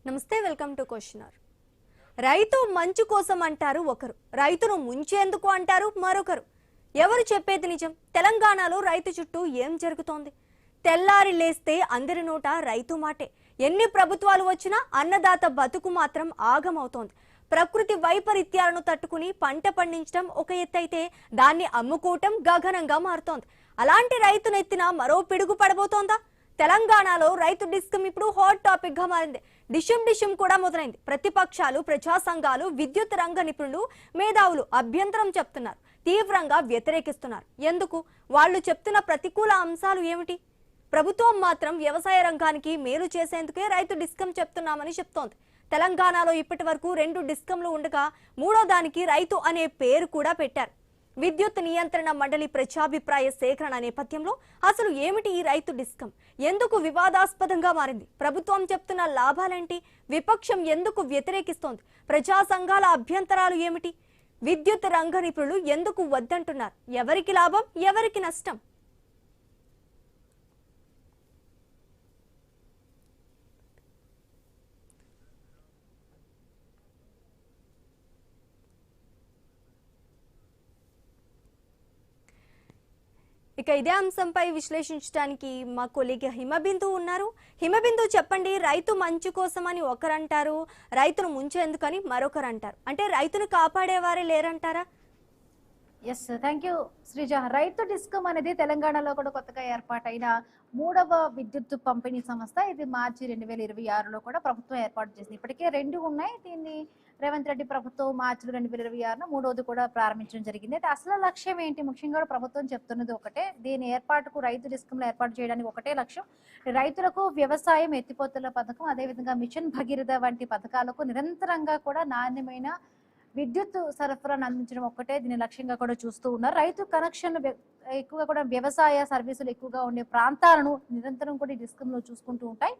నమస్తే, welcome to questionnaire. రైతు మంచు కోసం అంటారు ఒకరు, రైతును ముంచేందుకు అంటారు మరొకరు. ఎవరు చెప్పేది నిజం? తెలంగాణలో రైతు చుట్టూ ఏం జరుగుతోంది? తెల్లారి లేస్తే అందరి నోట రైతు మాటే. ఎన్ని ప్రభుత్వాలు వచ్చినా అన్నదాత బతుకు మాత్రం ఆగమవుతోంది. ప్రకృతి వైపరీత్యాలను తట్టుకుని పంట పండించడం ఒక ఎత్తైతే దాన్ని అమ్ముకోవటం గగనంగా మారుతోంది. అలాంటి రైతునెత్తిన మరో పిడుగు పడబోతోందా? తెలంగాణలో రైతు డిస్కమ్ ఇప్పుడు హాట్ టాపిక్ గా మారింది. డిషం కూడా మొదలైంది. ప్రతిపక్షాలు, ప్రజా సంఘాలు, విద్యుత్ రంగ నిపుణులు, మేధావులు అభ్యంతరం చెప్తున్నారు, తీవ్రంగా వ్యతిరేకిస్తున్నారు. ఎందుకు? వాళ్ళు చెప్తున్న ప్రతికూల అంశాలు ఏమిటి? ప్రభుత్వం మాత్రం వ్యవసాయ రంగానికి మేలు చేసేందుకే రైతు డిస్కమ్ చెప్తున్నామని చెప్తోంది. తెలంగాణలో ఇప్పటి వరకు 2 డిస్కంలు ఉండగా మూడో దానికి రైతు అనే పేరు కూడా పెట్టారు. విద్యుత్ నియంత్రణ మండలి ప్రజాభిప్రాయ సేకరణ నేపథ్యంలో అసలు ఏమిటి ఈ రైతు డిస్కమ్? ఎందుకు వివాదాస్పదంగా మారింది? ప్రభుత్వం చెప్తున్న లాభాలేంటి? విపక్షం ఎందుకు వ్యతిరేకిస్తోంది? ప్రజా సంఘాల అభ్యంతరాలు ఏమిటి? విద్యుత్ రంగ నిపుణులు ఎందుకు వద్దంటున్నారు? ఎవరికి లాభం, ఎవరికి నష్టం? ఇక ఇదే అంశంపై విశ్లేషించడానికి మా కొలీగ్ హిమబిందు ఉన్నారు. హిమబిందు, చెప్పండి. రైతు మంచి కోసమని ఒకరంటారు, రైతును ముంచేందుకని మరొకరు అంటారు. అంటే రైతును కాపాడేవారే లేరంటారా? Yes, thank you Sreeja. రైతు డిస్కమ్ అనేది తెలంగాణలో కూడా కొత్తగా ఏర్పాటైన 3వ విద్యుత్ పంపిణీ సంస్థ. ఇది మార్చి 2026లో కూడా ప్రభుత్వం ఏర్పాటు చేసింది. ఇప్పటికే 2 ఉన్నాయి. దీన్ని రేవంత్ రెడ్డి ప్రభుత్వం మార్చి 2026 3వది కూడా ప్రారంభించడం జరిగింది. అయితే అసలు లక్ష్యం ఏంటి? ముఖ్యంగా ప్రభుత్వం చెప్తున్నది ఒకటే. దీని ఏర్పాటుకు, రైతు డిస్కంలో ఏర్పాటు చేయడానికి ఒకటే లక్ష్యం. రైతులకు వ్యవసాయం, ఎత్తిపోతల పథకం, అదేవిధంగా మిషన్ భగీరథ వంటి పథకాలకు నిరంతరంగా కూడా నాణ్యమైన విద్యుత్ సరఫరాను అందించడం ఒక్కటే దీని లక్ష్యంగా కూడా చూస్తూ ఉన్నారు. రైతు కనెక్షన్లు ఎక్కువగా కూడా వ్యవసాయ సర్వీసులు ఎక్కువగా ఉండే ప్రాంతాలను నిరంతరం కూడా ఈ డిస్కంలో చూసుకుంటూ ఉంటాయి.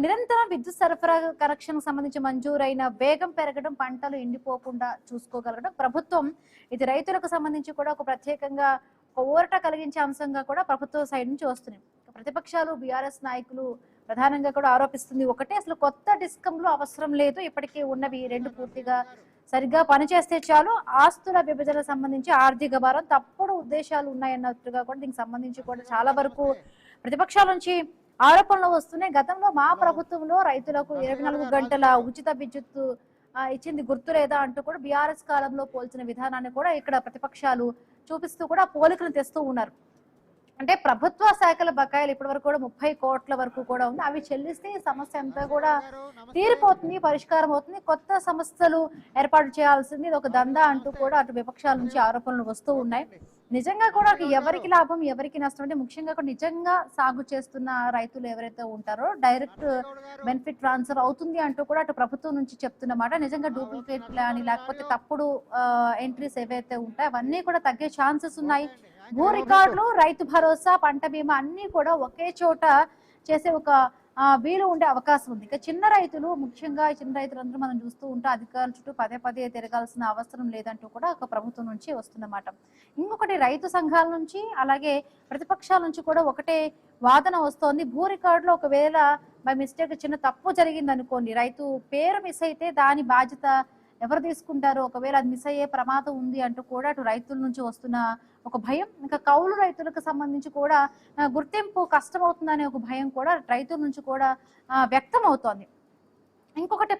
నిరంతరం విద్యుత్ సరఫరా కనెక్షన్ సంబంధించి మంజూరైన వేగం పెరగడం, పంటలు ఎండిపోకుండా చూసుకోగలగడం ప్రభుత్వం ఇది రైతులకు సంబంధించి కూడా ఒక ప్రత్యేకంగా ఒక ఊరట కలిగించే అంశంగా కూడా ప్రభుత్వ సైడ్ నుంచి వస్తున్నాయి. ప్రతిపక్షాలు, బీఆర్ఎస్ నాయకులు ప్రధానంగా కూడా ఆరోపిస్తుంది ఒకటే, అసలు కొత్త డిస్కంలు అవసరం లేదు, ఇప్పటికే ఉన్నవి 2 పూర్తిగా సరిగ్గా పనిచేస్తే చాలు. ఆస్తుల విభజన సంబంధించి ఆర్థిక భారం, తప్పుడు ఉద్దేశాలు ఉన్నాయన్నట్టుగా కూడా దీనికి సంబంధించి కూడా చాలా వరకు ప్రతిపక్షాల నుంచి ఆరోపణలు వస్తున్నాయి. గతంలో మా ప్రభుత్వంలో రైతులకు 24 గంటల ఉచిత విద్యుత్ ఇచ్చింది గుర్తు లేదా అంటూ కూడా బీఆర్ఎస్ కాలంలో పోల్చిన విధానాన్ని కూడా ఇక్కడ ప్రతిపక్షాలు చూపిస్తూ కూడా పోలికలు తెస్తూ ఉన్నారు. అంటే ప్రభుత్వ శాఖల బకాయిలు ఇప్పటి వరకు కూడా 30 కోట్ల వరకు కూడా ఉంది. అవి చెల్లిస్తే ఈ సమస్య అంతా కూడా తీరిపోతుంది, పరిష్కారం అవుతుంది. కొత్త సంస్థలు ఏర్పాటు చేయాల్సింది ఇది ఒక దందా అంటూ కూడా అటు విపక్షాల నుంచి ఆరోపణలు వస్తూ ఉన్నాయి. నిజంగా కూడా ఎవరికి లాభం, ఎవరికి నష్టం అంటే ముఖ్యంగా కూడా నిజంగా సాగు చేస్తున్న రైతులు ఎవరైతే ఉంటారో డైరెక్ట్ బెనిఫిట్ ట్రాన్స్ఫర్ అవుతుంది అంటూ కూడా అటు ప్రభుత్వం నుంచి చెప్తున్నమాట. నిజంగా డూప్లికేట్ కానీ లేకపోతే తప్పుడు ఎంట్రీస్ ఏవైతే ఉంటాయో అవన్నీ కూడా తగ్గే ఛాన్సెస్ ఉన్నాయి. భూ రికార్డులు, రైతు భరోసా, పంట బీమా అన్ని కూడా ఒకే చోట చేసే ఒక వీలు ఉండే అవకాశం ఉంది. ఇక చిన్న రైతులు, ముఖ్యంగా చిన్న రైతులందరూ మనం చూస్తూ ఉంటే అధికారుల చుట్టూ పదే తిరగాల్సిన అవసరం లేదంటూ కూడా ఒక ప్రభుత్వం నుంచి వస్తున్నమాట. ఇంకొకటి రైతు సంఘాల నుంచి అలాగే ప్రతిపక్షాల నుంచి కూడా ఒకటే వాదన వస్తోంది. భూ రికార్డులో ఒకవేళ బై మిస్టేక్ చిన్న తప్పు జరిగింది అనుకోండి, రైతు పేరు మిస్ అయితే దాని బాధ్యత ఎవరు తీసుకుంటారో, ఒకవేళ అది మిస్ అయ్యే ప్రమాదం ఉంది అంటూ కూడా అటు రైతుల నుంచి వస్తున్న ఒక భయం. ఇంకా కౌలు రైతులకు సంబంధించి కూడా గుర్తింపు కష్టమవుతుందనే ఒక భయం కూడా రైతుల నుంచి కూడా వ్యక్తం అవుతోంది. ఇంకొకటి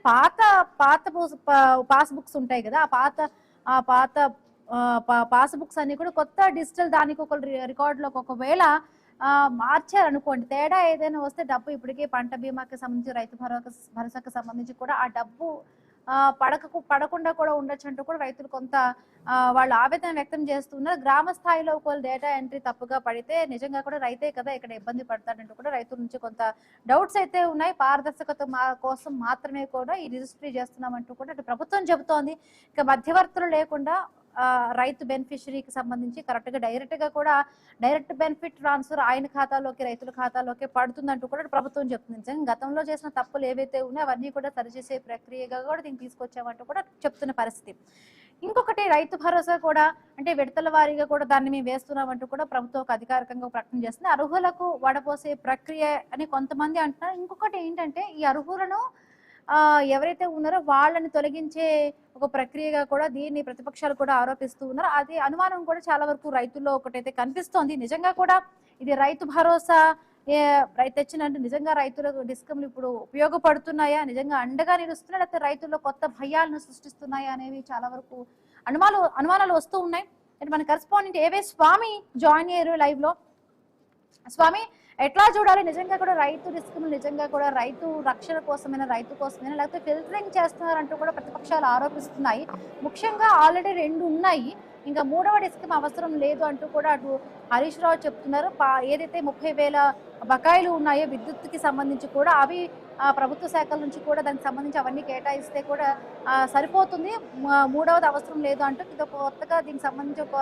పాస్ బుక్స్ ఉంటాయి కదా, ఆ పాత పాస్ బుక్స్ అన్ని కూడా కొత్త డిజిటల్ దానికి ఒక రికార్డులోకి ఒకవేళ మార్చారనుకోండి, తేడా ఏదైనా వస్తే డబ్బు ఇప్పటికే పంట బీమాకి సంబంధించి, రైతు భరోసాకి సంబంధించి కూడా ఆ డబ్బు పడకుండా కూడా ఉండొచ్చు అంటూ కూడా రైతులు కొంత వాళ్ళు ఆవేదన వ్యక్తం చేస్తున్నారు. గ్రామ స్థాయిలో ఒకవేళ డేటా ఎంట్రీ తప్పుగా పడితే నిజంగా కూడా రైతే కదా ఇక్కడ ఇబ్బంది పడతాడంటూ కూడా రైతుల నుంచి కొంత డౌట్స్ అయితే ఉన్నాయి. పారదర్శకత కోసం మాత్రమే కూడా ఈ రిజిస్ట్రీ చేస్తున్నామంటూ కూడా అటు ప్రభుత్వం చెబుతోంది. ఇక మధ్యవర్తులు లేకుండా రైతు బెనిఫిషరీకి సంబంధించి కరెక్ట్గా డైరెక్ట్ బెనిఫిట్ ట్రాన్స్ఫర్ ఆయన ఖాతాలోకి, రైతుల ఖాతాలోకి పడుతుందంటూ కూడా ప్రభుత్వం చెప్తుంది. నిజంగా గతంలో చేసిన తప్పులు ఏవైతే ఉన్నాయో అవన్నీ కూడా సరిచేసే ప్రక్రియగా కూడా దీన్ని తీసుకొచ్చామంటూ కూడా చెప్తున్న పరిస్థితి. ఇంకొకటి రైతు భరోసా కూడా అంటే విడతల వారీగా కూడా దాన్ని మేము వేస్తున్నామంటూ కూడా ప్రభుత్వం అధికారికంగా ప్రకటన చేస్తుంది. అర్హులకు వడపోసే ప్రక్రియ అని కొంతమంది అంటున్నారు. ఇంకొకటి ఏంటంటే ఈ అర్హులను ఎవరైతే ఉన్నారో వాళ్ళని తొలగించే ఒక ప్రక్రియగా కూడా దీన్ని ప్రతిపక్షాలు కూడా ఆరోపిస్తూ ఉన్నారు. అది అనుమానం కూడా చాలా వరకు రైతుల్లో ఒకటైతే కనిపిస్తోంది. నిజంగా కూడా ఇది రైతు భరోసా రైతు తెచ్చినట్టు నిజంగా రైతులకు డిస్కంలు ఇప్పుడు ఉపయోగపడుతున్నాయా, నిజంగా అండగా నిలుస్తున్నాయా, లేకపోతే రైతుల్లో కొత్త భయాలను సృష్టిస్తున్నాయా అనేవి చాలా వరకు అనుమానాలు వస్తూ ఉన్నాయి. మన కరెస్పాండెంట్ ఏవే స్వామి జాయిన్ అయ్యారు లైవ్ లో. స్వామి, ఎట్లా చూడాలి? నిజంగా కూడా రైతు డిస్కమ్లు నిజంగా కూడా రైతు రక్షణ కోసమైనా, రైతు కోసమైనా, లేకపోతే ఫిల్టరింగ్ చేస్తున్నారంటూ కూడా ప్రతిపక్షాలు ఆరోపిస్తున్నాయి. ముఖ్యంగా ఆల్రెడీ 2 ఉన్నాయి, ఇంకా 3వ డిస్కమ్ అవసరం లేదు అంటూ కూడా అటు హరీష్ రావు చెప్తున్నారు. ఏదైతే 30,000 బకాయిలు ఉన్నాయో విద్యుత్కి సంబంధించి కూడా అవి ప్రభుత్వ శాఖల నుంచి కూడా దానికి సంబంధించి అవన్నీ కేటాయిస్తే కూడా సరిపోతుంది, 3వది అవసరం లేదు అంటూ ఇది కొత్తగా దీనికి సంబంధించి ఒక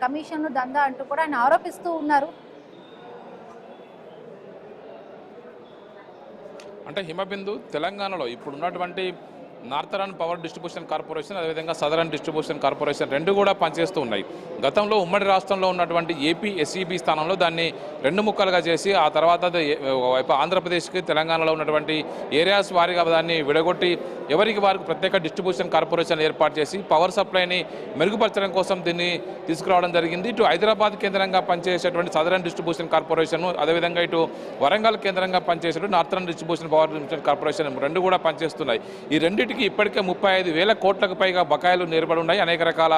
కమిషన్లు దందా అంటూ కూడా ఆయన ఆరోపిస్తూ ఉన్నారు. అంటే హిమబిందు తెలంగాణలో ఇప్పుడు ఉన్నటువంటి నార్థరన్ పవర్ డిస్ట్రిబ్యూషన్ కార్పొరేషన్ అదేవిధంగా సదరన్ డిస్ట్రిబ్యూషన్ కార్పొరేషన్ 2 కూడా పనిచేస్తూ ఉన్నాయి. గతంలో ఉమ్మడి రాష్ట్రంలో ఉన్నటువంటి ఏపీ ఎస్ఈబి స్థానంలో దాన్ని 2 ముక్కలుగా చేసి ఆ తర్వాత వైపు ఆంధ్రప్రదేశ్కి తెలంగాణలో ఉన్నటువంటి ఏరియాస్ వారీగా దాన్ని విడగొట్టి ఎవరికి వారికి ప్రత్యేక డిస్ట్రిబ్యూషన్ కార్పొరేషన్ ఏర్పాటు చేసి పవర్ సప్లైని మెరుగుపరచడం కోసం దీన్ని తీసుకురావడం జరిగింది. ఇటు హైదరాబాద్ కేంద్రంగా పనిచేసేటువంటి సదరన్ డిస్ట్రిబ్యూషన్ కార్పొరేషన్, అదేవిధంగా ఇటు వరంగల్ కేంద్రంగా పనిచేసేటువంటి northern distribution power distribution corporation 2 కూడా పనిచేస్తున్నాయి. ఈ రెండింటికి ఇప్పటికే 35,000 కోట్లకు పైగా బకాయిలు నిలబడి ఉన్నాయి. అనేక రకాల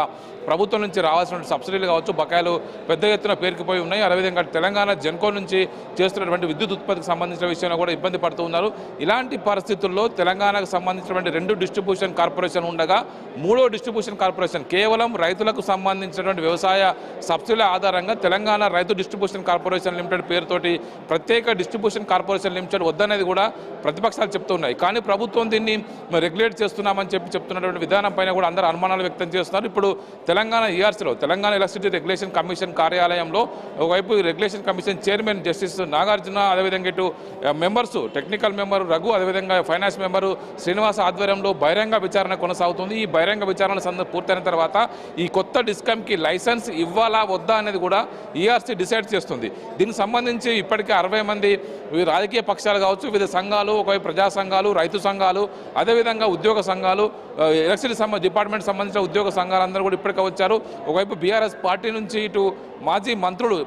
ప్రభుత్వం నుంచి రావాల్సిన సబ్సిడీలు కావచ్చు, బకాయిలు పెద్ద ఎత్తున పేరుకుపోయి ఉన్నాయి. అదేవిధంగా తెలంగాణ జెన్కో నుంచి చేస్తున్నటువంటి విద్యుత్ ఉత్పత్తికి సంబంధించిన విషయంలో కూడా ఇబ్బంది పడుతూ ఉన్నారు. ఇలాంటి పరిస్థితుల్లో తెలంగాణకు సంబంధించినటువంటి 2 డిస్ట్రిబ్యూషన్ కార్పొరేషన్ ఉండగా 3వ డిస్ట్రిబ్యూషన్ కార్పొరేషన్ కేవలం రైతులకు సంబంధించినటువంటి వ్యవసాయ సబ్సిడీల ఆధారంగా తెలంగాణ రైతు డిస్ట్రిబ్యూషన్ కార్పొరేషన్ లిమిటెడ్ పేరుతోటి ప్రత్యేక డిస్ట్రిబ్యూషన్ కార్పొరేషన్ లిమిటెడ్ వద్దనేది కూడా ప్రతిపక్షాలు చెప్తున్నాయి. కానీ ప్రభుత్వం దీన్ని రెగ్యులేట్ చేస్తున్నామని చెప్తున్నటువంటి విధానం పైన కూడా అందరూ అనుమానాలు వ్యక్తం చేస్తున్నారు. ఇప్పుడు తెలంగాణ ఈఆర్సీలో తెలంగాణ ఎలక్ట్రిసిటీ రెగ్యులేషన్ కమిషన్ కార్యాలయంలో ఒకవైపు regulation commission chairman justice Nagarjuna, అదేవిధంగా ఇటు మెంబర్స్ టెక్నికల్ మెంబర్ రఘు, అదేవిధంగా ఫైనాన్స్ మెంబరు శ్రీనివాస ఆధ్వర్యంలో బహిరంగ విచారణ కొనసాగుతుంది. ఈ బహిరంగ విచారణ పూర్తయిన తర్వాత ఈ కొత్త డిస్కమ్కి లైసెన్స్ ఇవ్వాలా వద్దా అనేది కూడా ఈఆర్సీ డిసైడ్ చేస్తుంది. దీనికి సంబంధించి ఇప్పటికే 60 మంది రాజకీయ పక్షాలు కావచ్చు, వివిధ సంఘాలు, ఒకవైపు ప్రజా సంఘాలు, రైతు సంఘాలు, అదేవిధంగా ఉద్యోగ సంఘాలు, ఎలక్ట్రిసిటీ డిపార్ట్మెంట్ సంబంధించిన ఉద్యోగ సంఘాలందరూ కూడా ఇప్పటికే వచ్చారు. ఒకవైపు బీఆర్ఎస్ పార్టీ నుంచి ఇటు మాజీ మంత్రులు,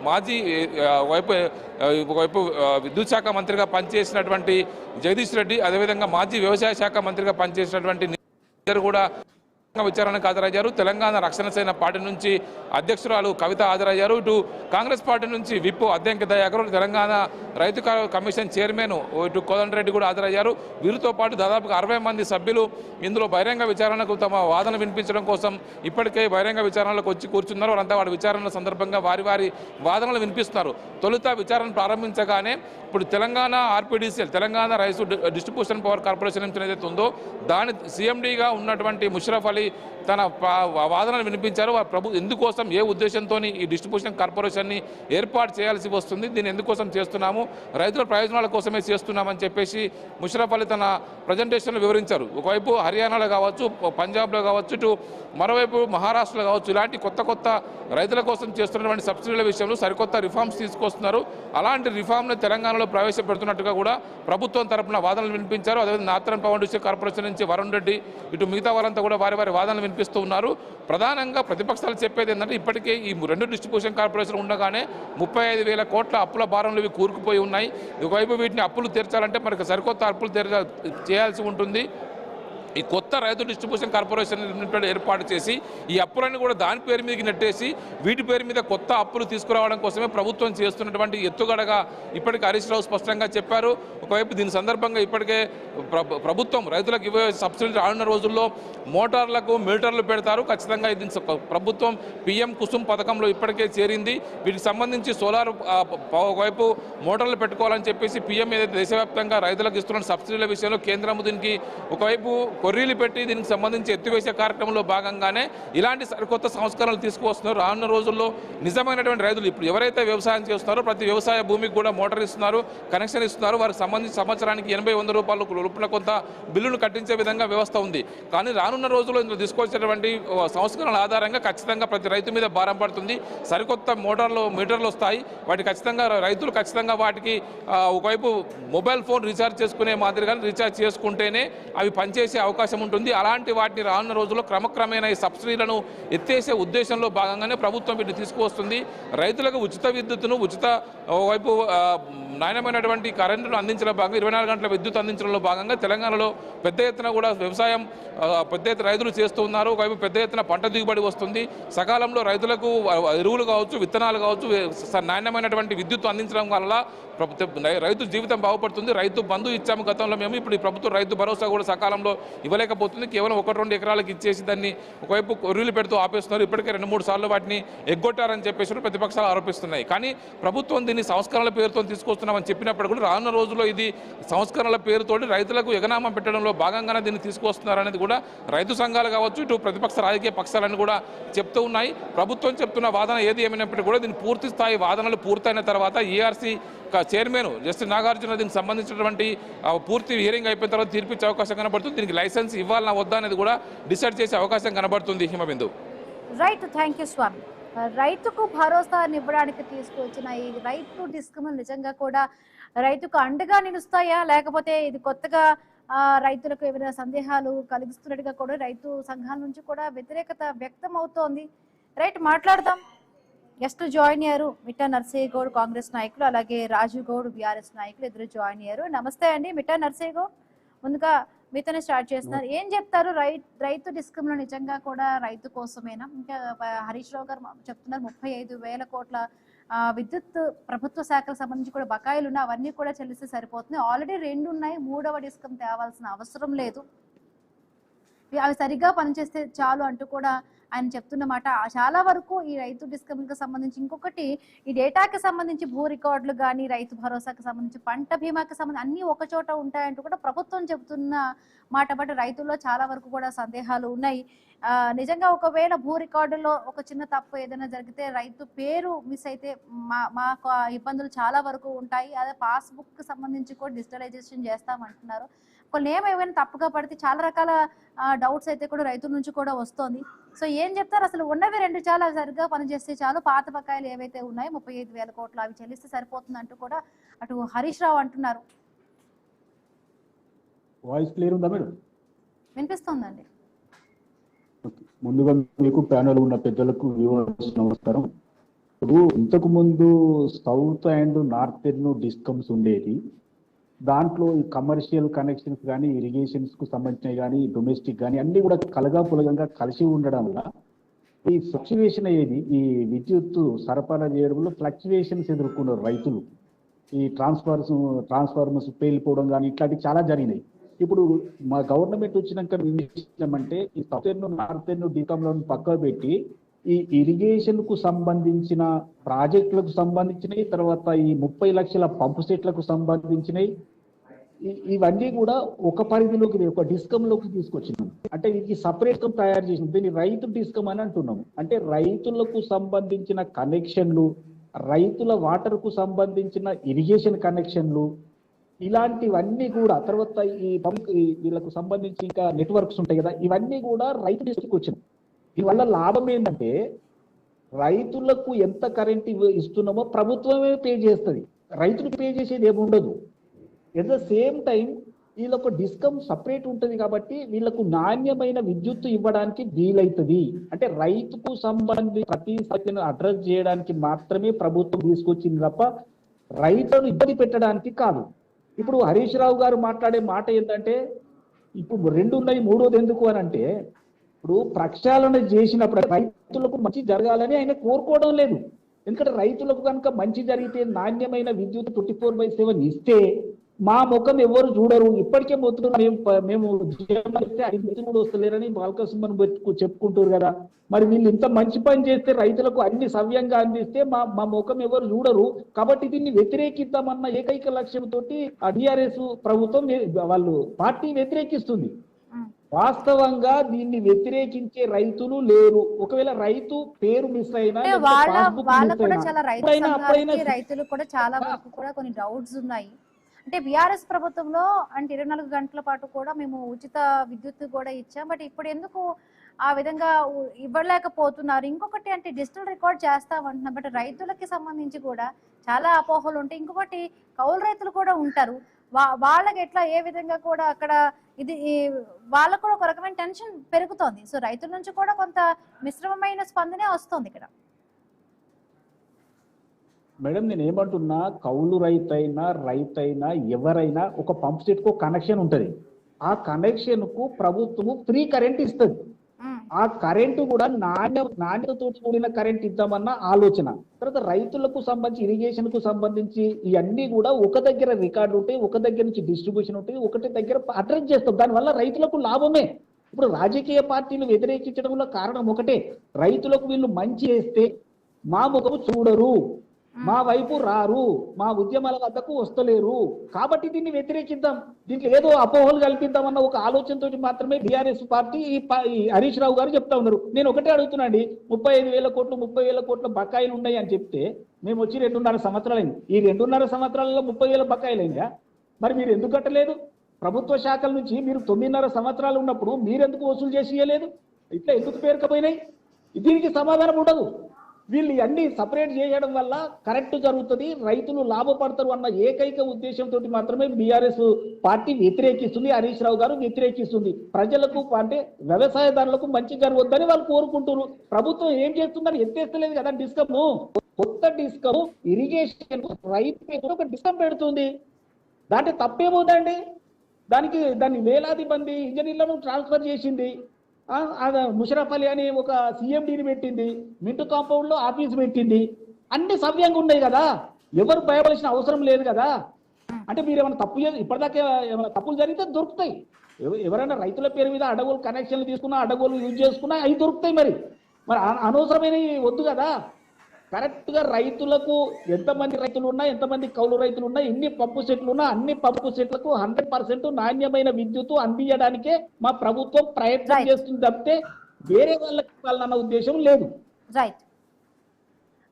ఒకవైపు విద్యుత్ శాఖ మంత్రిగా పనిచేసినటువంటి జగదీష్ రెడ్డి, అదేవిధంగా మాజీ వ్యవసాయ శాఖ మంత్రిగా పనిచేసినటువంటి కూడా విచారణకు హాజరయ్యారు. తెలంగాణ రక్షణ సేన పార్టీ నుంచి అధ్యక్షురాలు కవిత హాజరయ్యారు. ఇటు కాంగ్రెస్ పార్టీ నుంచి విప్ అద్దంకి దయాకర్, తెలంగాణ రైతు కమిషన్ చైర్మన్ ఇటు కోదండరెడ్డి కూడా హాజరయ్యారు. వీరితో పాటు దాదాపుగా 60 మంది సభ్యులు ఇందులో బహిరంగ విచారణకు తమ వాదన వినిపించడం కోసం ఇప్పటికే బహిరంగ విచారణలకు వచ్చి కూర్చున్నారు. వారంతా వారి విచారణ సందర్భంగా వారి వాదనలు వినిపిస్తున్నారు. తొలుత విచారణ ప్రారంభించగానే ఇప్పుడు తెలంగాణ ఆర్పీడీసీఎల్ తెలంగాణ రైతు డిస్ట్రిబ్యూషన్ పవర్ కార్పొరేషన్ ఏదైతే ఉందో దాని సీఎండీగా ఉన్నటువంటి ముషరఫ్ అలీ తన వాదనలు వినిపించారు. ఎందుకోసం, ఏ ఉద్దేశంతో ఈ డిస్ట్రిబ్యూషన్ కార్పొరేషన్ని ఏర్పాటు చేయాల్సి వస్తుంది, దీన్ని ఎందుకోసం చేస్తున్నాము, రైతుల ప్రయోజనాల కోసమే చేస్తున్నామని చెప్పేసి ముషరఫ్ అలీ తన ప్రజెంటేషన్లో వివరించారు. ఒకవైపు హర్యానాలో కావచ్చు, పంజాబ్లో కావచ్చు, ఇటు మరోవైపు మహారాష్ట్రలో కావచ్చు, ఇలాంటి కొత్త రైతుల కోసం చేస్తున్నటువంటి సబ్సిడీల విషయంలో సరికొత్త రిఫార్మ్స్ తీసుకొస్తున్నారు. అలాంటి రిఫార్మ్ను తెలంగాణలో ప్రవేశపెడుతున్నట్టుగా కూడా ప్రభుత్వం తరపున వాదనలు వినిపించారు. అదేవిధంగా నార్థరన్ పవర్ డిస్ట్రిక్ట్ కార్పొరేషన్ నుంచి వరుణ్ రెడ్డి, ఇటు మిగతా వారంతా కూడా వారి వాదనలు వినిపిస్తూ ఉన్నారు. ప్రధానంగా ప్రతిపక్షాలు చెప్పేది ఏంటంటే ఇప్పటికే ఈ 2 డిస్ట్రిబ్యూషన్ కార్పొరేషన్ ఉండగానే 35,000 కోట్ల అప్పుల భారంలో ఇవి కూరుకుపోయి ఉన్నాయి. ఒకవైపు వీటిని అప్పులు తీర్చాలంటే మనకు సరికొత్త అప్పులు చేయాల్సి ఉంటుంది. ఈ కొత్త రైతు డిస్ట్రిబ్యూషన్ కార్పొరేషన్ లిమిటెడ్ ఏర్పాటు చేసి ఈ అప్పులన్నీ కూడా దాని పేరు మీదకి నెట్టేసి వీటి పేరు మీద కొత్త అప్పులు తీసుకురావడం కోసమే ప్రభుత్వం చేస్తున్నటువంటి ఎత్తుగడగా ఇప్పటికే హరీష్ రావు స్పష్టంగా చెప్పారు. ఒకవైపు దీని సందర్భంగా ఇప్పటికే ప్రభుత్వం రైతులకు ఇవ్వే సబ్సిడీ రానున్న రోజుల్లో మోటార్లకు మీటర్లు పెడతారు. ఖచ్చితంగా ఇది ప్రభుత్వం పిఎం కుసుమ్ పథకంలో ఇప్పటికే చేరింది. వీటికి సంబంధించి సోలార్ ఒకవైపు మోటార్లు పెట్టుకోవాలని చెప్పేసి పిఎం ఏదైతే దేశవ్యాప్తంగా రైతులకు ఇస్తున్న సబ్సిడీల విషయంలో కేంద్రం దీనికి ఒకవైపు కొర్రీలు పెట్టి దీనికి సంబంధించి ఎత్తివేసే కార్యక్రమంలో భాగంగానే ఇలాంటి సరికొత్త సంస్కరణలు తీసుకువస్తున్నారు. రానున్న రోజుల్లో నిజమైనటువంటి రైతులు ఇప్పుడు ఎవరైతే వ్యవసాయం చేస్తున్నారో ప్రతి వ్యవసాయ భూమికి కూడా మోటార్ ఇస్తున్నారు, కనెక్షన్ ఇస్తున్నారు. వారికి సంబంధించి సంవత్సరానికి 80-100 రూపాయలు రూపాయల కొంత బిల్లును కట్టించే విధంగా వ్యవస్థ ఉంది. కానీ రానున్న రోజుల్లో ఇందులో తీసుకొచ్చేటువంటి సంస్కరణల ఆధారంగా ఖచ్చితంగా ప్రతి రైతు మీద భారం పడుతుంది. సరికొత్త మీటర్లు వస్తాయి. వాటి ఖచ్చితంగా రైతులు ఖచ్చితంగా వాటికి ఒకవైపు మొబైల్ ఫోన్ రీఛార్జ్ చేసుకునే మాదిరిగా రీఛార్జ్ చేసుకుంటేనే అవి పనిచేసే అవకాశం ఉంటుంది. అలాంటి వాటిని రానున్న రోజుల్లో క్రమక్రమేణా ఈ సబ్సిడీలను ఎత్తేసే ఉద్దేశంలో భాగంగానే ప్రభుత్వం వీటిని తీసుకువస్తుంది. రైతులకు ఉచిత విద్యుత్తును వైపు నాణ్యమైనటువంటి కరెంటును అందించడం భాగంగా 24 గంటల విద్యుత్ అందించడంలో భాగంగా తెలంగాణలో పెద్ద ఎత్తున కూడా వ్యవసాయం పెద్ద ఎత్తున రైతులు చేస్తూ ఉన్నారు. ఒకవైపు పెద్ద ఎత్తున పంట దిగుబడి వస్తుంది. సకాలంలో రైతులకు ఎరువులు కావచ్చు, విత్తనాలు కావచ్చు, నాణ్యమైనటువంటి విద్యుత్ అందించడం వల్ల రైతు జీవితం బాగుపడుతుంది. రైతు బంధు ఇచ్చాము గతంలో మేము, ఇప్పుడు ఈ ప్రభుత్వం రైతు భరోసా కూడా సకాలంలో ఇవ్వలేకపోతుంది. కేవలం 1-2 ఎకరాలకు ఇచ్చేసి దాన్ని ఒకవైపు కొర్రీలు పెడుతూ ఆపేస్తున్నారు. ఇప్పటికే 2-3 సార్లు వాటిని ఎగ్గొట్టారని చెప్పేసి ప్రతిపక్షాలు ఆరోపిస్తున్నాయి. కానీ ప్రభుత్వం దీన్ని సంస్కరణల పేరుతో తీసుకొస్తున్నామని చెప్పినప్పుడు కూడా రానున్న రోజుల్లో ఇది సంస్కరణల పేరుతోటి రైతులకు ఎగనామం పెట్టడంలో భాగంగానే దీన్ని తీసుకొస్తున్నారనేది కూడా రైతు సంఘాలు కావచ్చు, ఇటు ప్రతిపక్ష రాజకీయ పక్షాలను కూడా చెప్తూ ఉన్నాయి. ప్రభుత్వం చెప్తున్న వాదన ఏది ఏమైనప్పటికీ కూడా దీని పూర్తి స్థాయి వాదనలు పూర్తయిన తర్వాత ఈఆర్సీ చైర్మన్ జస్టిస్ నాగార్జున దీనికి సంబంధించినటువంటి పూర్తి హియరింగ్ అయిపోయిన తర్వాత తీర్పిచ్చే అవకాశం కనబడుతుంది. దీనికి లైసెన్స్ ఇవ్వాలన్నా వద్దా అనేది కూడా డిసైడ్ చేసే అవకాశం కనబడుతుంది. హిమబిందు. రైట్, థ్యాంక్ యూ స్వామి. రైతుకు భరోసాని ఇవ్వడానికి తీసుకొచ్చిన ఈ రైతు డిస్కమ్లు నిజంగా కూడా రైతుకు అండగా నిలుస్తాయా, లేకపోతే ఇది కొత్తగా రైతులకు ఏమైనా సందేహాలు కలిగిస్తున్నట్టుగా కూడా రైతు సంఘాల నుంచి కూడా వ్యతిరేకత వ్యక్తం అవుతోంది. రైట్, మాట్లాడదాం. గెస్ట్ జాయిన్ అయ్యారు మిట్టా నర్సయ్య గౌడ్ కాంగ్రెస్ నాయకులు, అలాగే రాజు గౌడ్ బీఆర్ఎస్ నాయకులు ఇద్దరు జాయిన్ అయ్యారు. నమస్తే అండి. మిట్టా నర్సయ్య గౌడ్, ముందుగా మీతోనే స్టార్ట్ చేస్తున్నారు. ఏం చెప్తారు? రైతు డిస్కంలో నిజంగా కూడా రైతు కోసమేనా? ఇంకా హరీష్ రావు గారు చెప్తున్నారు 35,000 కోట్ల విద్యుత్ ప్రభుత్వ శాఖలకు సంబంధించి కూడా బకాయిలు ఉన్నాయి, అవన్నీ కూడా చెల్లిస్తే సరిపోతుంది. ఆల్రెడీ 2 ఉన్నాయి, 3వ డిస్కం తేవాల్సిన అవసరం లేదు, అవి సరిగ్గా పనిచేస్తే చాలు అంటూ కూడా ఆయన చెప్తున్నమాట. చాలా వరకు ఈ రైతు డిస్కమ్కి సంబంధించి ఇంకొకటి ఈ డేటాకి సంబంధించి భూ రికార్డులు కానీ, రైతు భరోసాకి సంబంధించి, పంట బీమాకి సంబంధించి అన్ని ఒక చోట ఉంటాయంటూ కూడా ప్రభుత్వం చెబుతున్న మాట. బట్ రైతుల్లో చాలా వరకు కూడా సందేహాలు ఉన్నాయి. నిజంగా ఒకవేళ భూ రికార్డులో ఒక చిన్న తప్పు ఏదైనా జరిగితే రైతు పేరు మిస్ అయితే మాకు ఇబ్బందులు చాలా వరకు ఉంటాయి. అదే పాస్బుక్ సంబంధించి కూడా డిజిటలైజేషన్ చేస్తామంటున్నారు. ఒక నేమ్ ఏమైనా తప్పుగా పడితే చాలా రకాల డౌట్స్ అయితే కూడా రైతుల నుంచి కూడా వస్తుంది. సో ఏం చెప్తారు? అసలు ఉన్నవి 2 చాలా సరిగ్గా పనిచేస్తే చాలు, పాత బకాయిలు ఏవైతే ఉన్నాయో 35,000 కోట్లు అవి చెల్లిస్తే సరిపోతుంది అంటూ కూడా అటు హరీష్ రావు అంటున్నారు. వాయిస్ క్లియర్ ఉందా మేడం? వినిపిస్తుందండి. ముందుగా మీకు ప్యానల్ ఉన్న పెద్దలకు వ్యూవర్స్ నమస్కారం. ఇప్పుడు ఇంతకు ముందు సౌత్ అండ్ నార్థర్న్ డిస్కమ్స్ ఉండేది. దాంట్లో ఈ కమర్షియల్ కనెక్షన్స్ కానీ, ఇరిగేషన్స్ కు సంబంధించినవి కానీ, డొమెస్టిక్ కానీ అన్ని కూడా కలగాపులగంగా కలిసి ఉండడం వల్ల ఈ ఫ్లక్చువేషన్ అయ్యేది, ఈ విద్యుత్ సరఫరా చేయడంలో ఫ్లక్చువేషన్స్ ఎదుర్కొన్నారు రైతులు. ఈ ట్రాన్స్ఫార్మర్స్ పేలిపోవడం కానీ ఇట్లాంటివి చాలా జరిగినాయి. ఇప్పుడు మా గవర్నమెంట్ వచ్చినాక ఏం చేసినామంటే ఈ సౌతర్న్ నార్థర్న్ డిస్కమ్లో పక్కకు పెట్టి ఈ ఇరిగేషన్ కు సంబంధించిన ప్రాజెక్టులకు సంబంధించినవి, తర్వాత ఈ 30 లక్షల పంపు సెట్లకు సంబంధించినవి, ఇవన్నీ కూడా ఒక పరిధిలోకి ఒక డిస్కంలోకి తీసుకొచ్చినాం. అంటే ఇది సపరేట్ కం తయారు చేసినాం. దీన్ని రైతు డిస్కమ్ అని అంటున్నాము. అంటే రైతులకు సంబంధించిన కనెక్షన్లు, రైతుల వాటర్ కు సంబంధించిన ఇరిగేషన్ కనెక్షన్లు, ఇలాంటివన్నీ కూడా, తర్వాత ఈ పంప్ వీళ్ళకు సంబంధించి ఇంకా నెట్వర్క్స్ ఉంటాయి కదా, ఇవన్నీ కూడా రైతు డిస్కమ్కి వచ్చినాయి. దీనివల్ల లాభం ఏంటంటే రైతులకు ఎంత కరెంట్ ఇస్తున్నామో ప్రభుత్వమే పే చేస్తుంది, రైతులకు పే చేసేది ఏముండదు. ఎట్ ద సేమ్ టైం వీళ్ళకు డిస్కమ్ సపరేట్ ఉంటుంది కాబట్టి వీళ్ళకు నాణ్యమైన విద్యుత్తు ఇవ్వడానికి వీలవుతుంది. అంటే రైతుకు సంబంధించి ప్రతి సమస్యను అడ్రస్ చేయడానికి మాత్రమే ప్రభుత్వం తీసుకొచ్చింది తప్ప రైతులను ఇబ్బంది పెట్టడానికి కాదు. ఇప్పుడు హరీష్ రావు గారు మాట్లాడే మాట ఏంటంటే ఇప్పుడు 2 ఉన్నాయి, 3వది ఎందుకు అని అంటే, ఇప్పుడు ప్రక్షాళన చేసినప్పుడు రైతులకు మంచి జరగాలని ఆయన కోరుకోవడం లేదు. ఎందుకంటే రైతులకు కనుక మంచి జరిగితే నాణ్యమైన విద్యుత్ 24/7 ఇస్తే మా ముఖం ఎవరు చూడరు. ఇప్పటికే మొత్తం మేము కూడా వస్తలేరని బాలకృష్ణ చెప్పుకుంటారు కదా. మరి వీళ్ళు ఇంత మంచి పని చేస్తే రైతులకు అన్ని సవ్యంగా అందిస్తే మా ముఖం ఎవరు చూడరు. కాబట్టి దీన్ని వ్యతిరేకిద్దామన్న ఏకైక లక్ష్యంతో ఆ టిఆర్ఎస్ ప్రభుత్వం వాళ్ళు పార్టీ వ్యతిరేకిస్తుంది. వాస్తవంగా దీన్ని వ్యతిరేకించే రైతులు లేరు. ఒకవేళ రైతు పేరు మిస్ అయినా అంటే లేకపోతే వాళ్ళ పాస్బుక్ వాళ్ళ మిస్ కూడా అయినా చాలా రైతు అప్పుడైనా సంఘాలకి రైతులు కూడా చాలా వరకు కూడా కొన్ని డౌట్స్ ఉన్నాయి. అంటే బీఆర్ఎస్ ప్రభుత్వంలో అంటే 24 గంటల పాటు కూడా మేము ఉచిత విద్యుత్ కూడా ఇచ్చాం, బట్ ఇప్పుడు ఎందుకు ఆ విధంగా ఇవ్వలేకపోతున్నారు? ఇంకొకటి అంటే డిజిటల్ రికార్డ్ చేస్తామంటున్నాం, బట్ రైతులకి సంబంధించి కూడా చాలా అపోహలు ఉంటాయి. ఇంకొకటి కౌలు రైతులు కూడా ఉంటారు, వాళ్ళకి ఎట్లా ఏ విధంగా కూడా అక్కడ ఇది వాళ్ళకు కూడా ఒక రకమైన టెన్షన్ పెరుగుతోంది. సో రైతుల నుంచి కూడా కొంత మిశ్రమమైన స్పందనే వస్తుంది ఇక్కడ. మేడం నేను ఏమంటున్నా, కౌలు రైతైనా ఎవరైనా ఒక పంప్ సెట్ కు కనెక్షన్ ఉంటది. ఆ కనెక్షన్ కు ప్రభుత్వము ఫ్రీ కరెంట్ ఇస్తుంది. ఆ కరెంటు కూడా నాణ్యతతో కూడిన కరెంట్ ఇద్దామన్న ఆలోచన. తర్వాత రైతులకు సంబంధించి ఇరిగేషన్ కు సంబంధించి ఇవన్నీ కూడా ఒక దగ్గర రికార్డు ఉంటాయి, ఒక దగ్గర నుంచి డిస్ట్రిబ్యూషన్ ఉంటుంది, ఒకటి దగ్గర అడ్రస్ చేస్తాం. దానివల్ల రైతులకు లాభమే. ఇప్పుడు రాజకీయ పార్టీలు వ్యతిరేకించడంలో కారణం ఒకటే, రైతులకు వీళ్ళు మంచి చేస్తే మా ముఖము చూడరు, మా వైపు రారు, మా ఉద్యమాల వద్దకు వస్తలేరు, కాబట్టి దీన్ని వ్యతిరేకిద్దాం, దీంట్లో ఏదో అపోహలు కల్పిద్దామన్న ఒక ఆలోచనతో మాత్రమే బీఆర్ఎస్ పార్టీ ఈ హరీష్ రావు గారు చెప్తా ఉన్నారు. నేను ఒకటే అడుగుతున్నాండి, 35,000 కోట్లు 30,000 కోట్ల బకాయిలు ఉన్నాయి అని చెప్తే మేము వచ్చి 2.5 సంవత్సరాలైంది. ఈ 2.5 సంవత్సరాలలో 30,000 బకాయిలు అయిందా? మరి మీరు ఎందుకు కట్టలేదు? ప్రభుత్వ శాఖల నుంచి మీరు 9.5 సంవత్సరాలు ఉన్నప్పుడు మీరెందుకు వసూలు చేసి ఇవ్వలేదు? ఇట్లా ఎందుకు పేరుకపోయినాయి? దీనికి సమాధానం ఉండదు. వీళ్ళు అన్ని సపరేట్ చేయడం వల్ల కరెక్ట్ జరుగుతుంది, రైతులు లాభపడతారు అన్న ఏకైక ఉద్దేశంతో మాత్రమే బీఆర్ఎస్ పార్టీ వ్యతిరేకిస్తుంది, హరీష్ రావు గారు వ్యతిరేకిస్తుంది. ప్రజలకు అంటే వ్యవసాయదారులకు మంచి జరగొద్దని వాళ్ళు కోరుకుంటున్నారు. ప్రభుత్వం ఏం చేస్తుందని ఎత్తేస్తలేదు కదా డిస్కమ్. కొత్త డిస్కమ్ ఇరిగేషన్ రైతు ఒక డిస్కమ్ పెడుతుంది, దాంట్లో తప్పేమవుతుందండి? దాన్ని వేలాది మంది ఇంజనీర్లను ట్రాన్స్ఫర్ చేసింది. ముషరఫ్ అలీ అని ఒక సిఎండిని పెట్టింది, మింటు కాంపౌండ్ లో ఆఫీస్ పెట్టింది. అన్ని సవ్యంగా ఉన్నాయి కదా, ఎవరు భయపడాల్సిన అవసరం లేదు కదా. అంటే మీరు ఏమైనా తప్పు ఇప్పటిదాకా ఏమైనా తప్పులు జరిగితే దొరుకుతాయి. ఎవరైనా రైతుల పేరు మీద అడగోలు కనెక్షన్లు తీసుకున్నా, అడగోలు యూజ్ చేసుకున్నా అవి దొరుకుతాయి. మరి అనవసరమైనవి వద్దు కదా. కరెక్ట్ గా రైతులకు ఎంతమంది రైతులు ఉన్నా, ఎంతమంది కౌలు రైతులు ఉన్నా, ఎన్ని పంపు సెట్లు ఉన్నా అన్ని పంపు సెట్లకు 100% నాణ్యమైన విద్యుత్ అందించడానికే మా ప్రభుత్వం ప్రయత్నం చేస్తుంది తప్పితే వేరే వాళ్ళకి ఇవ్వాలన్న ఉద్దేశం లేదు. రైట్.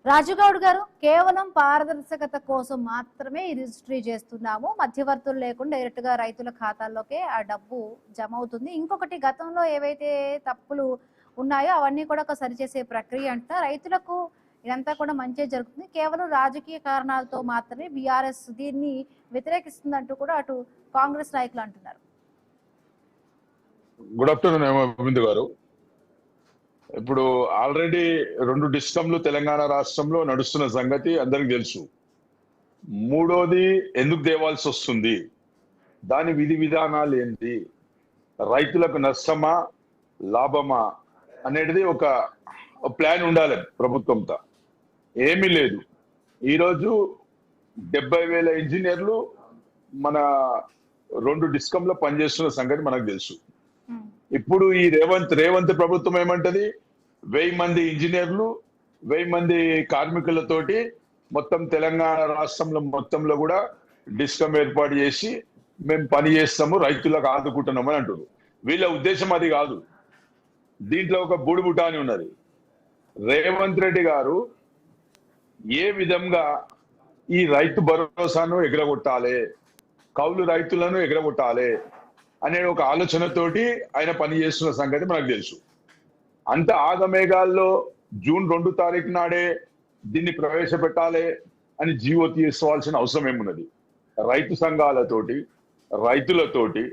రాజుగౌడ్ గారు, కేవలం పారదర్శకత కోసం మాత్రమే ఈ రిజిస్ట్రీ చేస్తున్నాము, మధ్యవర్తులు లేకుండా డైరెక్ట్ గా రైతుల ఖాతాల్లోకే ఆ డబ్బు జమ అవుతుంది. ఇంకొకటి, గతంలో ఏవైతే తప్పులు ఉన్నాయో అవన్నీ కూడా ఒక సరిచేసే ప్రక్రియ అంట, రైతులకు ఇదంతా కూడా మంచి జరుగుతుంది, కేవలం రాజకీయ కారణాలతో మాత్రమే బీఆర్ఎస్ దీన్ని వ్యతిరేకిస్తుందంటూ కూడా అటు కాంగ్రెస్ నాయకులు అంటున్నారు. గుడ్ ఆఫ్టర్నూన్ హేమబిందు గారు. ఇప్పుడు ఆల్రెడీ 2 డిస్కంలు తెలంగాణ రాష్ట్రంలో నడుస్తున్న సంగతి అందరికి తెలుసు. మూడోది ఎందుకు తేవాల్సి వస్తుంది, దాని విధి విధానాలు ఏంటి, రైతులకు నష్టమా లాభమా అనేది ఒక ప్లాన్ ఉండాలి ప్రభుత్వంతో. ఏమీ లేదు. ఈరోజు 70,000 ఇంజనీర్లు మన 2 డిస్కంలో పనిచేస్తున్న సంగతి మనకు తెలుసు. ఇప్పుడు ఈ రేవంత్ ప్రభుత్వం ఏమంటది, 1000 మంది ఇంజనీర్లు 1000 మంది కార్మికులతోటి మొత్తం తెలంగాణ రాష్ట్రంలో మొత్తంలో కూడా డిస్కమ్ ఏర్పాటు చేసి మేము పని చేస్తాము, రైతులకు ఆదుకుంటున్నాము అని అంటారు. వీళ్ళ ఉద్దేశం అది కాదు. దీంట్లో ఒక బుడిబుటాని ఉన్నది. రేవంత్ రెడ్డి గారు ఏ విధంగా ఈ రైతు భరోసాను ఎగరగొట్టాలి, కౌలు రైతులను ఎగరగొట్టాలి అనే ఒక ఆలోచనతోటి ఆయన పని చేస్తున్న సంగతి మనకు తెలుసు. అంత ఆగమేఘాల్లో జూన్ 2 తారీఖు నాడే దీన్ని ప్రవేశపెట్టాలి అని జీవో తీసుకోవాల్సిన అవసరం ఏమున్నది? రైతు సంఘాలతోటి, రైతులతోటి,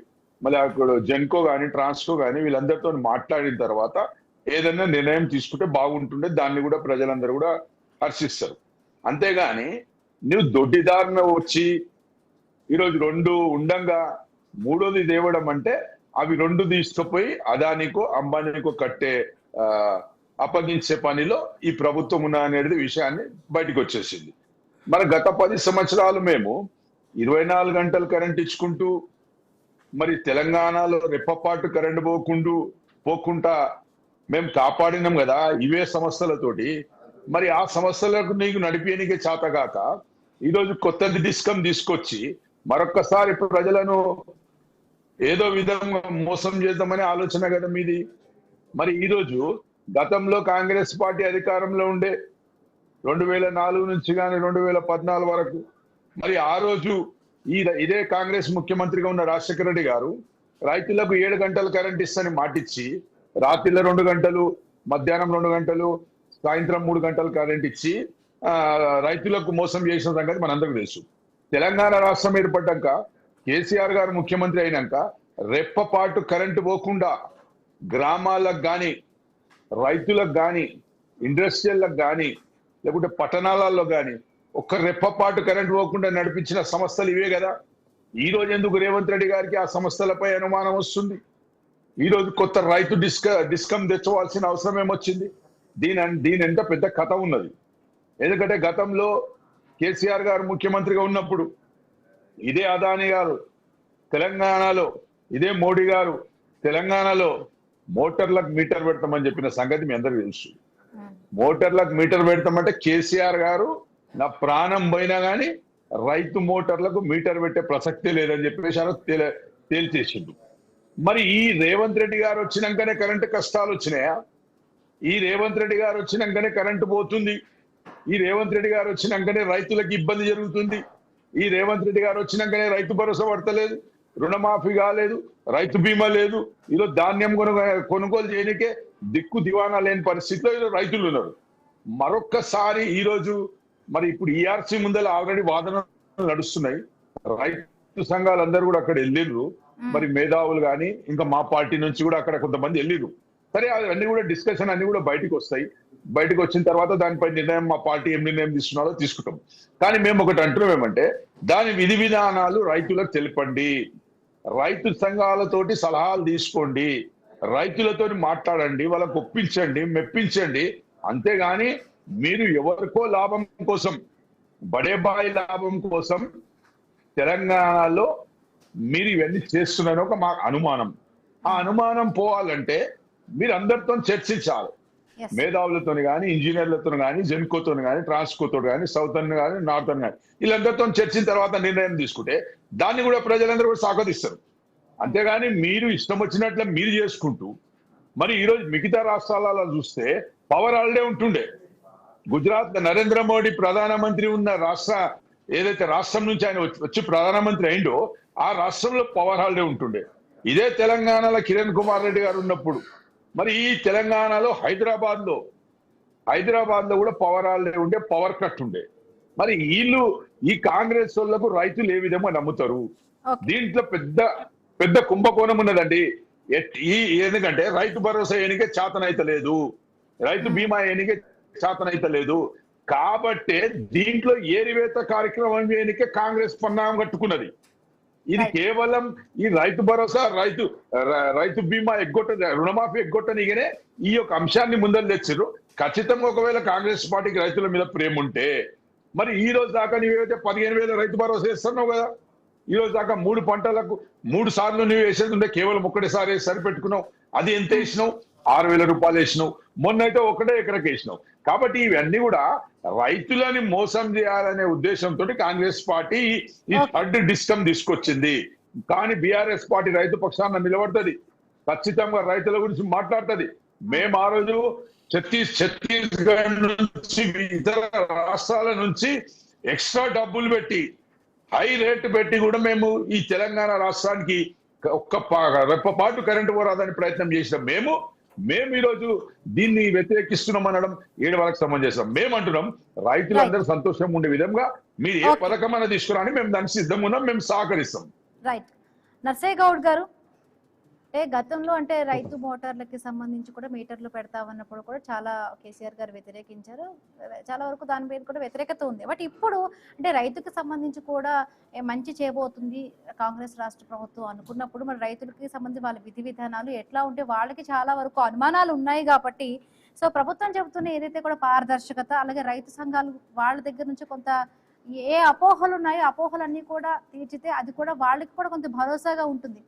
మళ్ళీ అక్కడ జెన్కో కానీ ట్రాన్స్కో కానీ వీళ్ళందరితో మాట్లాడిన తర్వాత ఏదైనా నిర్ణయం తీసుకుంటే బాగుంటుండే, దాన్ని కూడా ప్రజలందరూ కూడా హర్షిస్తారు. అంతేగాని నువ్వు దొడ్డిదారిన వచ్చి ఈరోజు 2 ఉండంగా మూడోది తేవడం అంటే అవి 2 తీసుకుపోయి అదానికో అంబానీకో కట్టే అప్పగించే పనిలో ఈ ప్రభుత్వం ఉన్న అనేది విషయాన్ని బయటకు వచ్చేసింది. మరి గత 10 సంవత్సరాలు మేము 24 గంటలు కరెంట్ ఇచ్చుకుంటూ, మరి తెలంగాణలో రెప్పపాటు కరెంట్ పోకుండా మేము కాపాడినాం కదా ఇవే సమస్యలతోటి. మరి ఆ సమస్యలకు నీకు నడిపేనికే చేతగాక ఈరోజు కొత్త డిస్కమ్ తీసుకొచ్చి మరొక్కసారి ప్రజలను ఏదో విధంగా మోసం చేద్దామనే ఆలోచన కదా మీది. మరి ఈ రోజు గతంలో కాంగ్రెస్ పార్టీ అధికారంలో ఉండే 2004 నుంచి కానీ 2014 వరకు, మరి ఆ రోజు ఇదే కాంగ్రెస్ ముఖ్యమంత్రిగా ఉన్న రాజశేఖర రెడ్డి గారు రైతులకు 7 గంటలు కరెంట్ ఇస్తని మాటిచ్చి రాత్రిలో 2 గంటలు, మధ్యాహ్నం 2 గంటలు, సాయంత్రం 3 గంటలు కరెంట్ ఇచ్చి రైతులకు మోసం చేసిన సంగతి మనందరికీ తెలుసు. తెలంగాణ రాష్ట్రం ఏర్పడ్డాక కేసీఆర్ గారు ముఖ్యమంత్రి అయినాక రెప్పపాటు కరెంటు పోకుండా గ్రామాలకు కానీ, రైతులకు కానీ, ఇండస్ట్రియల్లకు కానీ, లేకుంటే పట్టణాలలో కానీ ఒక్క రెప్పపాటు కరెంటు పోకుండా నడిపించిన సంస్థలు ఇవే కదా. ఈ రోజు ఎందుకు రేవంత్ రెడ్డి గారికి ఆ సంస్థలపై అనుమానం వస్తుంది? ఈ రోజు కొత్త రైతు డిస్కమ్ తెచ్చుకోవాల్సిన అవసరం ఏమొచ్చింది? దీని ఎంత పెద్ద కథ ఉన్నది. ఎందుకంటే గతంలో కేసీఆర్ గారు ముఖ్యమంత్రిగా ఉన్నప్పుడు ఇదే అదానీ గారు తెలంగాణలో, ఇదే మోడీ గారు తెలంగాణలో మోటార్లకు మీటర్ పెడతామని చెప్పిన సంగతి మీ అందరికీ తెలుసు. మోటార్లకు మీటర్ పెడతామంటే కేసీఆర్ గారు నా ప్రాణం పోయినా కానీ రైతు మోటార్లకు మీటర్ పెట్టే ప్రసక్తే లేదని చెప్పేసి తేల్చేసిండు. మరి ఈ రేవంత్ రెడ్డి గారు వచ్చినాకనే కరెంటు కష్టాలు వచ్చినాయా? ఈ రేవంత్ రెడ్డి గారు వచ్చినాకనే కరెంటు పోతుంది? ఈ రేవంత్ రెడ్డి గారు వచ్చినాకనే రైతులకు ఇబ్బంది జరుగుతుంది? ఈ రేవంత్ రెడ్డి గారు వచ్చినాకనే రైతు భరోసా పడతలేదు, రుణమాఫీ కాలేదు, రైతు బీమా లేదు, ఈరోజు ధాన్యం కొనుగోలు చేయడానికే దిక్కు దివానా లేని పరిస్థితిలో ఈరోజు రైతులు ఉన్నారు. మరొక్కసారి ఈరోజు మరి ఇప్పుడు ఈఆర్సీ ముందర ఆల్రెడీ వాదనలు నడుస్తున్నాయి. రైతు సంఘాలందరూ కూడా అక్కడ వెళ్ళిర్రు. మరి మేధావులు కానీ ఇంకా మా పార్టీ నుంచి కూడా అక్కడ కొంతమంది వెళ్ళిర్రు. సరే, అవన్నీ కూడా డిస్కషన్ అన్ని కూడా బయటకు వస్తాయి. బయటకు వచ్చిన తర్వాత దానిపై నిర్ణయం మా పార్టీ ఏం నిర్ణయం తీసుకున్నారో తీసుకుంటాం. కానీ మేము ఒకటి అంటున్నాం ఏమంటే, దాని విధి విధానాలు రైతులకు తెలపండి, రైతు సంఘాలతోటి సలహాలు తీసుకోండి, రైతులతో మాట్లాడండి, వాళ్ళకు ఒప్పించండి, మెప్పించండి. అంతేగాని మీరు ఎవరికో లాభం కోసం, బడేబాయి లాభం కోసం తెలంగాణలో మీరు ఇవన్నీ చేస్తున్నారని ఒక మా అనుమానం. ఆ అనుమానం పోవాలంటే మీరు అందరితో చర్చించాలి. మేధావులతో కానీ, ఇంజనీర్లతో కానీ, జెన్కోతో కానీ, ట్రాన్స్కోతో కానీ, సౌతర్న్ కానీ, నార్థన్ కానీ, వీళ్ళందరితో చర్చించిన తర్వాత నిర్ణయం తీసుకుంటే దాన్ని కూడా ప్రజలందరూ కూడా స్వాగతిస్తారు. అంతేగాని మీరు ఇష్టం వచ్చినట్లు మీరు చేసుకుంటూ, మరి ఈరోజు మిగతా రాష్ట్రాలలో చూస్తే పవర్ హాలిడే ఉంటుండే. గుజరాత్ నరేంద్ర మోడీ ప్రధానమంత్రి ఉన్న ఏదైతే రాష్ట్రం నుంచి ఆయన వచ్చి ప్రధానమంత్రి అయిండో ఆ రాష్ట్రంలో పవర్ హాలిడే ఉంటుండే. ఇదే తెలంగాణలో కిరణ్ కుమార్ రెడ్డి గారు ఉన్నప్పుడు, మరి ఈ తెలంగాణలో హైదరాబాద్ లో కూడా పవర్ హాలిడే ఉండే, పవర్ కట్ ఉండే. మరి ఈ కాంగ్రెస్ వాళ్ళకు రైతులు ఏ విధంగా నమ్ముతారు? దీంట్లో పెద్ద కుంభకోణం ఉన్నదండి. ఎందుకంటే రైతు భరోసా ఎనికే చేతనైతలేదు, రైతు బీమా ఎనికే చేతనైతలేదు. కాబట్టే దీంట్లో ఏరివేత కార్యక్రమం చేయనికే కాంగ్రెస్ పన్నాగం కట్టుకున్నది. ఇది కేవలం ఈ రైతు భరోసా, రైతు బీమా రుణమాఫీ ఎగ్గొట్టనిగానే ఈ యొక్క అంశాన్ని ముందర తెచ్చిర్రు. ఖచ్చితంగా ఒకవేళ కాంగ్రెస్ పార్టీకి రైతుల మీద ప్రేమ ఉంటే మరి ఈ రోజు దాకా నీవేమైతే 15,000 రైతు భరోసా వేస్తున్నావు కదా, ఈ రోజు దాకా 3 పంటలకు 3 సార్లు నువ్వు వేసేది ఉంటే కేవలం ఒక్కటేసారి వేసి సరిపెట్టుకున్నావు. అది ఎంత వేసినావు? 6,000 రూపాయలు వేసినావు. మొన్నైతే ఒకటే ఎకరకు వేసినావు. కాబట్టి ఇవన్నీ కూడా రైతులని మోసం చేయాలనే ఉద్దేశంతో కాంగ్రెస్ పార్టీ ఈ థర్డ్ డిస్కమ్ తీసుకొచ్చింది. కానీ బీఆర్ఎస్ పార్టీ రైతు పక్షాన నిలబడుతుంది, ఖచ్చితంగా రైతుల గురించి మాట్లాడుతుంది. మేము ఆ రోజు ఛత్తీస్గఢ్ నుంచి ఇతర రాష్ట్రాల నుంచి ఎక్స్ట్రా డబ్బులు పెట్టి, హై రేటు పెట్టి కూడా మేము ఈ తెలంగాణ రాష్ట్రానికి రెప్పపాటు కరెంటు పోరాదని ప్రయత్నం చేసినాం. మేము ఈరోజు దీన్ని వ్యతిరేకిస్తున్నాం అనడం ఏడవలకు సమంజసం. మేము అంటున్నాం రైతులందరూ సంతోషంగా ఉండే విధంగా మీరు ఏ పథకం అన్న తీసుకురాని మేము దానికి సిద్ధంగా ఉన్నాం, మేము సహకరిస్తాం. రైట్. నర్సయ్య గౌడ్ గారు, గతంలో రైతు మోటార్లకి సంబంధించి కూడా మీటర్లు పెడతామన్నప్పుడు కూడా చాలా కేసీఆర్ గారు వ్యతిరేకించారు. చాలా వరకు దాని మీద కూడా వ్యతిరేకత ఉంది. బట్ ఇప్పుడు రైతుకి సంబంధించి కూడా మంచి చేయబోతుంది కాంగ్రెస్ రాష్ట్ర ప్రభుత్వం అనుకున్నప్పుడు మరి రైతులకి సంబంధించి వాళ్ళ విధి విధానాలు ఎట్లా ఉంటే వాళ్ళకి చాలా వరకు అనుమానాలు ఉన్నాయి. కాబట్టి సో ప్రభుత్వం చెబుతున్న ఏదైతే కూడా పారదర్శకత, అలాగే రైతు సంఘాలు వాళ్ళ దగ్గర నుంచి కొంత ఏ అపోహలు ఉన్నాయో అపోహలన్నీ కూడా తీర్చితే అది కూడా వాళ్ళకి కూడా కొంత భరోసాగా ఉంటుంది.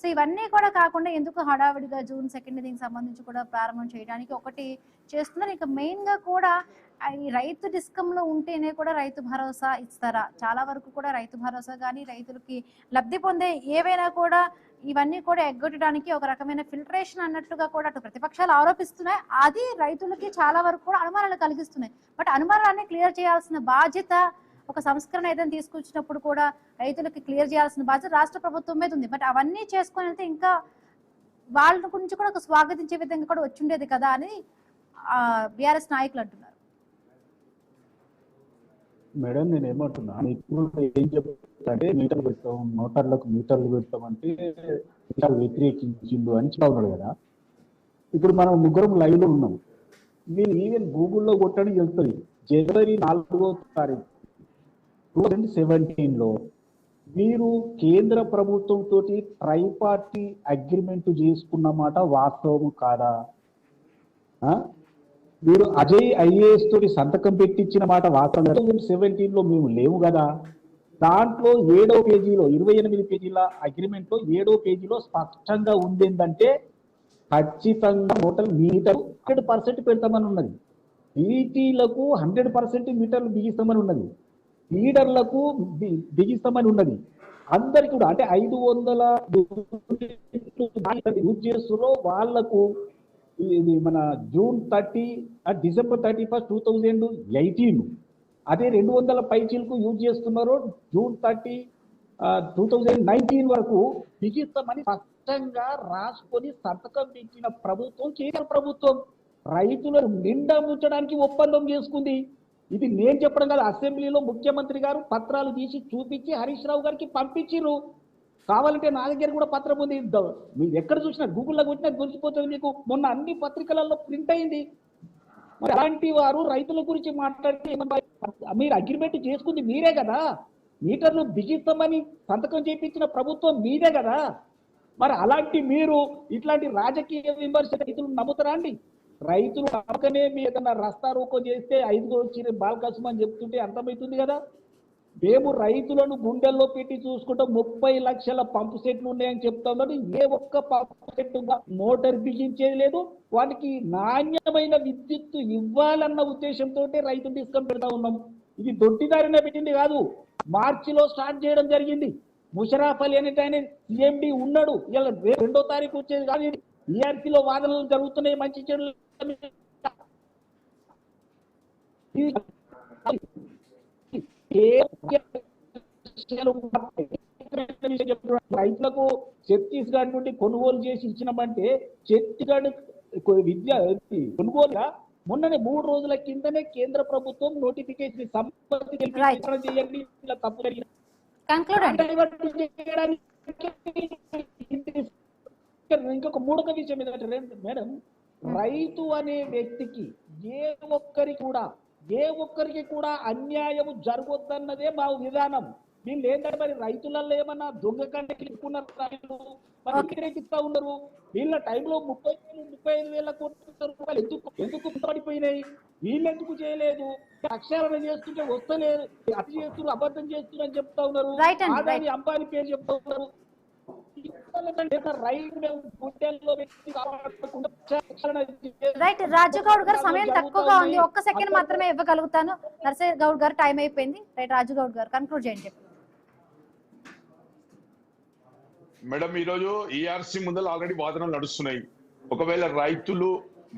సో ఇవన్నీ కూడా కాకుండా ఎందుకు హడావిడిగా June 2 దీనికి సంబంధించి కూడా ప్రారంభం చేయడానికి ఒకటి చేస్తున్నారు. ఇంకా మెయిన్ గా కూడా ఈ రైతు డిస్కంలో ఉంటేనే కూడా రైతు భరోసా ఇస్తారా? చాలా వరకు కూడా రైతు భరోసా కానీ రైతులకి లబ్ధి పొందే ఏవైనా కూడా ఇవన్నీ కూడా ఎగ్గొట్టడానికి ఒక రకమైన ఫిల్టరేషన్ అన్నట్టుగా కూడా అటు ప్రతిపక్షాలు ఆరోపిస్తున్నాయి. అది రైతులకి చాలా వరకు కూడా అనుమానాలు కలిగిస్తున్నాయి. బట్ అనుమానాన్ని క్లియర్ చేయాల్సిన బాధ్యత, ఒక సంస్కరణ ఏదైనా తీసుకొచ్చినప్పుడు కూడా రైతులకి క్లియర్ చేయాల్సిన బాధ్యత రాష్ట్ర ప్రభుత్వం మీద ఉంది. బట్ అవన్నీ చేసుకొని వెళ్తే ఇంకా వాళ్ళ గురించి కూడా ఒక స్వాగతించే విధంగా కూడా వచ్చిండేది కదా అని బీఆర్ఎస్ నాయకులు అంటున్నారు. మేడం నేను ఏమంటున్నా, ఇప్పుడు ఏం చెప్తాంటే మీటర్లు పెడతాం, మోటార్లకు మీటర్లు పెడతామంటే వ్యతిరేకించిండు అని చెప్తున్నాడు కదా. ఇప్పుడు మనం ముగ్గురం లైవ్ లో ఉన్నాం. మీరు ఈవెన్ గూగుల్లో కొట్టడానికి వెళ్తుంది. January 4 2017లో మీరు కేంద్ర ప్రభుత్వం తోటి ట్రైపార్టీ అగ్రిమెంట్ చేసుకున్నమాట వాస్తవం కాదా? మీరు అజయ్ IAS తోటి సంతకం పెట్టించిన మాట వాస్తవం 2017లో మేము లేవు కదా. దాంట్లో 7వ పేజీలో 28 పేజీల అగ్రిమెంట్ లో 7వ పేజీలో స్పష్టంగా ఉంది ఏంటంటే ఖచ్చితంగా మీటర్ 100% పెడతామని ఉన్నది. ఈటీలకు 100% మీటర్లు బిగిస్తామని ఉన్నది. లీడర్లకు బిగిస్తామని ఉన్నది. అందరికి కూడా అంటే 500 యూజ్ చేస్తులో వాళ్లకు ఇది మన December 31, 2018 అదే 200 పైచీలకు యూజ్ చేస్తున్నారు. June 30, 2019 వరకు బిగిస్తామని స్పష్టంగా రాసుకొని సంతకం పెట్టిన ప్రభుత్వం కేంద్ర ప్రభుత్వం. రైతులను నిండా ముంచడానికి ఒప్పందం చేసుకుంది. ఇది నేను చెప్పడం కాదు, అసెంబ్లీలో ముఖ్యమంత్రి గారు పత్రాలు తీసి చూపించి హరీష్ రావు గారికి పంపించిర్రు. కావాలంటే నా దగ్గర కూడా పత్రం ఉంది. మీరు ఎక్కడ చూసినా గూగుల్లో కొట్టినా దొరికిపోతుంది మీకు. మొన్న అన్ని పత్రికలలో ప్రింట్ అయింది. మరి అలాంటి వారు రైతుల గురించి మాట్లాడితే మీరు అగ్రిమెంట్ చేసుకుంది మీరే కదా. మీటర్లు బిగిస్తామని సంతకం చేయించిన ప్రభుత్వం మీదే కదా. మరి అలాంటి మీరు ఇట్లాంటి రాజకీయ విమర్శ రైతులు నమ్ముతారా అండి? రైతులు నమ్మకనే మీ ఏదన్నా రస్తా రోకో చేస్తే 5 వచ్చి బాల్కాసం అని చెప్తుంటే అర్థమవుతుంది కదా. మేము రైతులను గుండెల్లో పెట్టి చూసుకుంటాం. 30 లక్షల పంపు సెట్లు ఉన్నాయని చెప్తా ఉన్నారు. ఏ ఒక్క పంపు సెట్ మోటార్ బిగించేది లేదు. వాటికి నాణ్యమైన విద్యుత్తు ఇవ్వాలన్న ఉద్దేశంతో రైతు డిస్కౌంట్ పెడతా ఉన్నాం. ఇది దొడ్డిదారిన పెట్టింది కాదు. మార్చిలో స్టార్ట్ చేయడం జరిగింది. ముషరాఫ్ అలీ అనేట ఆయన CMD ఉన్నాడు. ఇలా 2వ తారీఖు వచ్చేది కాదు. ERCలో వాదనలు జరుగుతున్నాయి మంచి చెడు. రైతులకు ఛత్తీస్గఢ్ నుండి కొనుగోలు చేసి ఇచ్చినామంటే ఛత్తీస్గఢ్ విద్య కొనుగోలుగా మొన్ననే 3 రోజుల కిందనే కేంద్ర ప్రభుత్వం నోటిఫికేషన్ సంపత్తి చేయండి ఇలా తప్పు జరిగిన ఇంకొక 3వ విషయం ఏంటంటే మేడం, రైతు అనే వ్యక్తికి ఏ ఒక్కరికి కూడా అన్యాయం జరగొద్దన్నదే మా విధానం. వీళ్ళు ఏంటంటే మరి రైతులలో ఏమన్నా దొంగ కంటే వ్యతిరేకిస్తా ఉన్నారు. వీళ్ళ టైంలో 35,000 కోట్ల రూపాయలు ఎందుకు పడిపోయినాయి? వీళ్ళు ఎందుకు చేయలేదు? అక్షరాలు చేస్తుంటే వస్తలేదు, అతి చేస్తున్నారు, అబద్ధం చేస్తున్నారు అని చెప్తా ఉన్నారు. ఆదాని అంబానీ పేరు చెప్తా ఉన్నారు. రైట్ రాజు గౌడ్ గారు, సమయం తక్కువగా ఉంది, ఒక్క సెకండ్ మాత్రమే ఇవ్వగలుగుతాను. నర్సయ్య గౌడ్ గారు టైం అయిపోయింది. రైట్ రాజు గౌడ్ గారు కన్క్లూడ్ చేయండి. మేడం, ఈరోజు ERC ముందర ఆల్రెడీ వాదనలు నడుస్తున్నాయి. ఒకవేళ రైతులు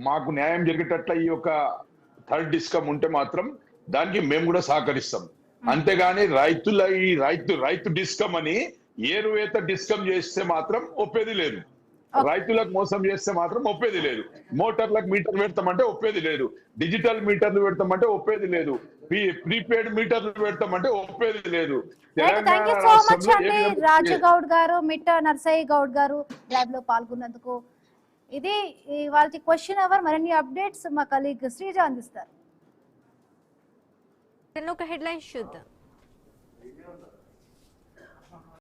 మాకు న్యాయం జరిగేటట్ల ఈ యొక్క 3rd డిస్కమ్ ఉంటే మాత్రం దానికి మేము కూడా సహకరిస్తాం. అంతేగాని రైతు డిస్కమ్ అని ఏరువేత డిస్కమ్ చేస్తే మాత్రం ఒప్పేది లేదు. రైతులకు మోసం చేస్తే మాత్రం ఒప్పేది లేదు. మోటార్లకు మీటర్ పెడతామంటే ఒప్పేది లేదు. డిజిటల్ మీటర్లు పెడతామంటే ఒప్పేది లేదు. ప్రీపెయిడ్ మీటర్లు పెడతామంటే ఒప్పేది లేదు. రాజు గౌడ్ గారు, మిట్ట నర్సయ్య గౌడ్ గారు ల్యాబ్ లో పాల్గొన్నందుకు. ఇది వాళ్ళకి క్వశ్చన్ అవర్. మరిన్ని అప్డేట్స్ మా కలీగ్ శ్రీజ అందిస్తారు. ఒక హెడ్లైన్స్ చూద్దాం.